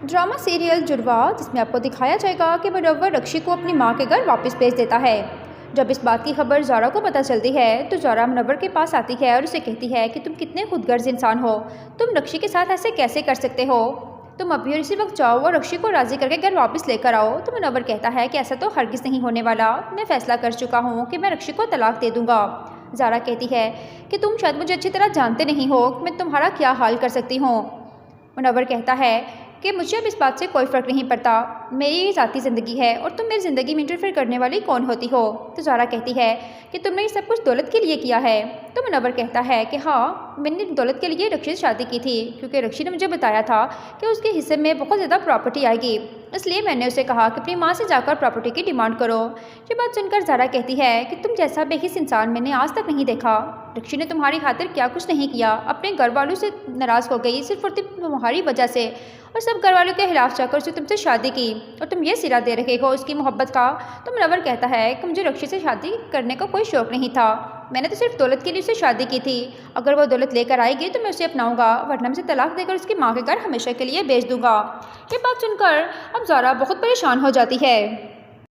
Drama serial जुड़वा, जिसमें आपको दिखाया जाएगा कि मुनव्वर रक्षी को अपनी मां के घर वापस भेज देता है। जब इस बात की खबर ज़ारा को पता चलती है तो ज़ारा मुनव्वर के पास आती है और उसे कहती है कि तुम कितने खुदगर्ज इंसान हो, तुम रक्षी के साथ ऐसे कैसे कर सकते हो, तुम अभी और इसी वक्त जाओ और रक्षी को राज़ी करके घर वापस लेकर आओ। तो मुनव्वर कहता है कि ऐसा तो हरगिज़ नहीं होने वाला, मैं फ़ैसला कर चुका हूँ कि मैं रक्षी को तलाक दे दूँगा। ज़ारा कहती है कि तुम शायद मुझे अच्छी तरह जानते नहीं हो कि मैं तुम्हारा क्या हाल कर सकती हूँ। मुनव्वर कहता है कि मुझे अब इस बात से कोई फ़र्क नहीं पड़ता, मेरी ज़ाती ज़िंदगी है और तुम मेरी ज़िंदगी में इंटरफेयर करने वाली कौन होती हो। तो ज़ारा कहती है कि तुमने ये सब कुछ दौलत के लिए किया है। तो मुनव्वर कहता है कि हाँ, मैंने दौलत के लिए रक्षी से शादी की थी, क्योंकि रक्षी ने मुझे बताया था कि उसके हिस्से में बहुत ज़्यादा प्रॉपर्टी आएगी, इसलिए मैंने उसे कहा कि अपनी माँ से जाकर प्रॉपर्टी की डिमांड करो। ये बात सुनकर ज़ारा कहती है कि तुम जैसा बेहिस इंसान मैंने आज तक नहीं देखा। रक्षी ने तुम्हारी खातिर क्या कुछ नहीं किया, अपने घर वालों से नाराज़ हो गई सिर्फ और सिर्फ तुम्हारी वजह से, और सब घर वालों के खिलाफ जाकर उसने तुमसे शादी की और तुम ये सिरा दे रहे हो उसकी मोहब्बत का। तो मुनव्वर कहता है कि मुझे रक्षी से शादी करने का कोई शौक़ नहीं था, मैंने तो सिर्फ दौलत के लिए उसे शादी की थी। अगर वो दौलत लेकर आएगी तो मैं उसे अपनाऊंगा, वरना मैं उसे तलाक देकर उसकी माँ के घर हमेशा के लिए भेज दूंगा। ये बात सुनकर अब ज़ारा बहुत परेशान हो जाती है।